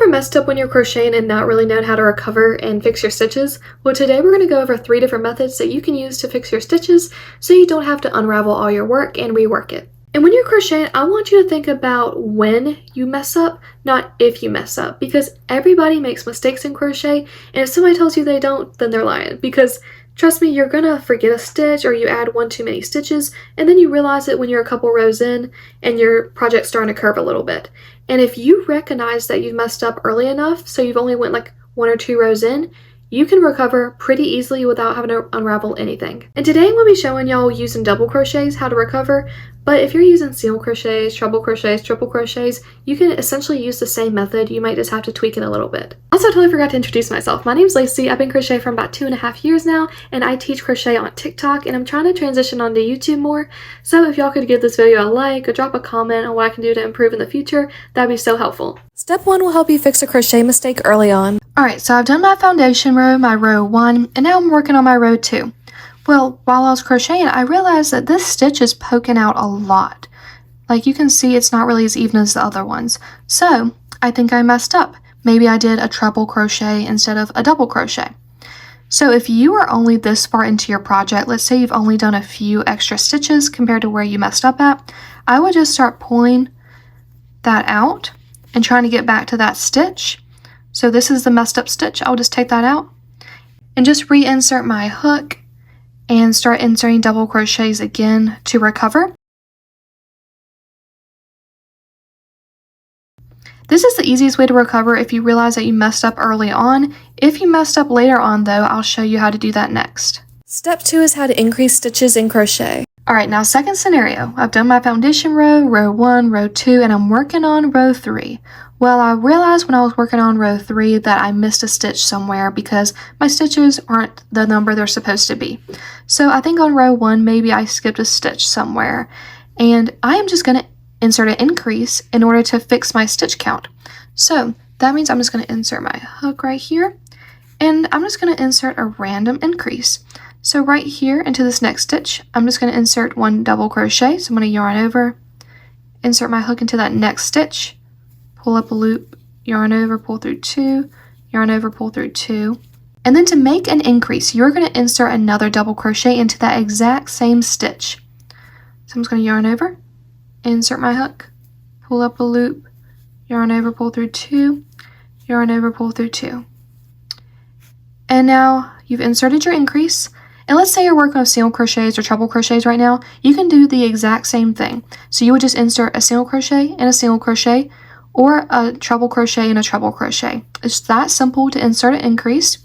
messed up when you're crocheting and not really known how to recover and fix your stitches? Well, today we're going to go over 3 different methods that you can use to fix your stitches so you don't have to unravel all your work and rework it. And when you're crocheting, I want you to think about when you mess up, not if you mess up, because everybody makes mistakes in crochet, and if somebody tells you they don't, then they're lying, because trust me, you're gonna forget a stitch or you add one too many stitches, and then you realize it when you're a couple rows in and your project's starting to curve a little bit. And if you recognize that you've messed up early enough, so you've only went like 1 or 2 rows in, you can recover pretty easily without having to unravel anything. And today I'm going to be showing y'all using double crochets how to recover, but if you're using single crochets, treble crochets, triple crochets, you can essentially use the same method. You might just have to tweak it a little bit. Also, I totally forgot to introduce myself. My name's Lacey. I've been crocheting for about 2.5 years now, and I teach crochet on TikTok, and I'm trying to transition onto YouTube more. So if y'all could give this video a like or drop a comment on what I can do to improve in the future, that'd be so helpful. Step 1 will help you fix a crochet mistake early on. Alright, so I've done my foundation row, my row 1, and now I'm working on my row 2. Well, while I was crocheting, I realized that this stitch is poking out a lot. Like you can see, it's not really as even as the other ones. So I think I messed up. Maybe I did a treble crochet instead of a double crochet. So if you are only this far into your project, let's say you've only done a few extra stitches compared to where you messed up at, I would just start pulling that out and trying to get back to that stitch. So this is the messed up stitch. I'll just take that out and just reinsert my hook and start inserting double crochets again to recover. This is the easiest way to recover if you realize that you messed up early on. If you messed up later on though, I'll show you how to do that next. Step 2 is how to increase stitches in crochet. Alright, now second scenario. I've done my foundation row, row 1, row 2, and I'm working on row 3. Well, I realized when I was working on row 3 that I missed a stitch somewhere because my stitches aren't the number they're supposed to be. So I think on row 1, maybe I skipped a stitch somewhere. And I am just going to insert an increase in order to fix my stitch count. So that means I'm just going to insert my hook right here. And I'm just going to insert a random increase. So right here into this next stitch, I'm just going to insert 1 double crochet. So I'm going to yarn over, insert my hook into that next stitch, pull up a loop, yarn over, pull through 2, yarn over, pull through 2. And then to make an increase, you're going to insert another double crochet into that exact same stitch. So I'm just going to yarn over, insert my hook, pull up a loop, yarn over, pull through 2, yarn over, pull through 2. And now you've inserted your increase. And let's say you're working with single crochets or treble crochets right now, you can do the exact same thing. So you would just insert a single crochet and a single crochet, or a treble crochet and a treble crochet. It's that simple to insert an increase.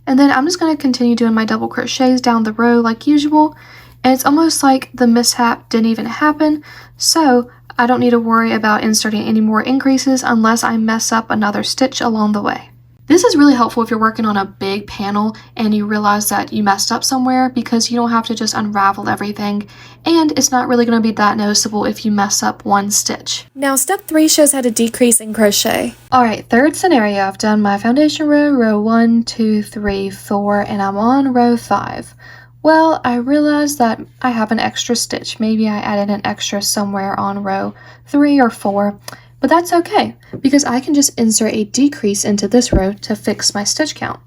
And then I'm just going to continue doing my double crochets down the row like usual. And it's almost like the mishap didn't even happen. So I don't need to worry about inserting any more increases unless I mess up another stitch along the way. This is really helpful if you're working on a big panel and you realize that you messed up somewhere, because you don't have to just unravel everything, and it's not really going to be that noticeable if you mess up one stitch. Now step 3 shows how to decrease in crochet. Alright, third scenario. I've done my foundation row, row 1, 2, 3, 4, and I'm on row 5. Well, I realized that I have an extra stitch. Maybe I added an extra somewhere on row 3 or 4. But that's okay, because I can just insert a decrease into this row to fix my stitch count.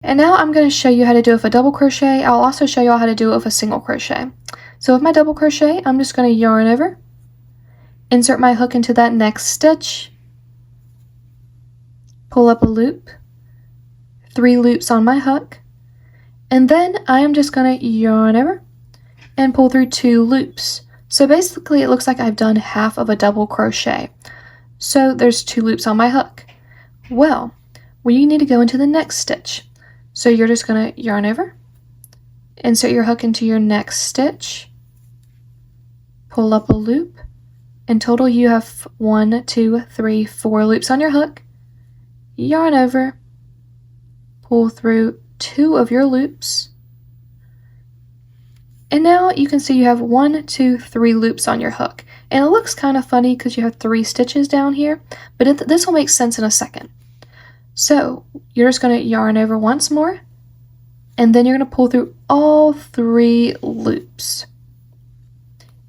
And now I'm going to show you how to do it with a double crochet. I'll also show you how to do it with a single crochet. So with my double crochet, I'm just going to yarn over, insert my hook into that next stitch, pull up a loop, 3 loops on my hook, and then I am just going to yarn over and pull through 2 loops. So basically it looks like I've done half of a double crochet. So there's 2 loops on my hook. Well, we need to go into the next stitch. So you're just going to yarn over, insert your hook into your next stitch, pull up a loop. In total you have 1, 2, 3, 4 loops on your hook, yarn over, pull through 2 of your loops. And now you can see you have 1, 2, 3 loops on your hook. And it looks kind of funny because you have 3 stitches down here, but this will make sense in a second. So you're just going to yarn over once more, and then you're going to pull through all 3 loops.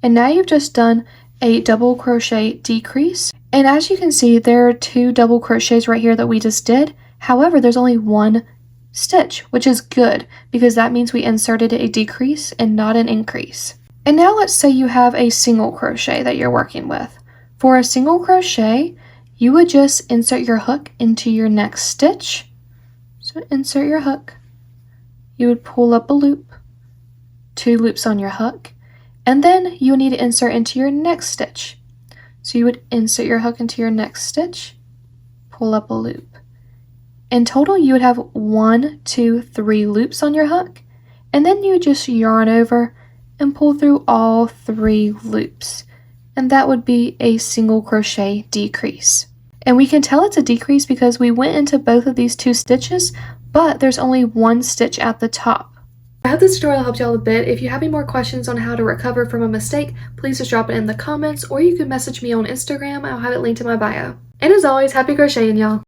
And now you've just done a double crochet decrease, And as you can see, there are 2 double crochets right here that we just did. However, there's only 1 stitch, which is good because that means we inserted a decrease and not an increase. And now let's say you have a single crochet that you're working with. For a single crochet, you would just insert your hook into your next stitch. So insert your hook. You would pull up a loop, 2 loops on your hook, and then you would need to insert into your next stitch. So you would insert your hook into your next stitch, pull up a loop. In total, you would have 1, 2, 3 loops on your hook, and then you would just yarn over and pull through all 3 loops. And that would be a single crochet decrease. And we can tell it's a decrease because we went into both of these 2 stitches, but there's only 1 stitch at the top. I hope this tutorial helped y'all a bit. If you have any more questions on how to recover from a mistake, please just drop it in the comments, or you can message me on Instagram. I'll have it linked in my bio. And as always, happy crocheting, y'all!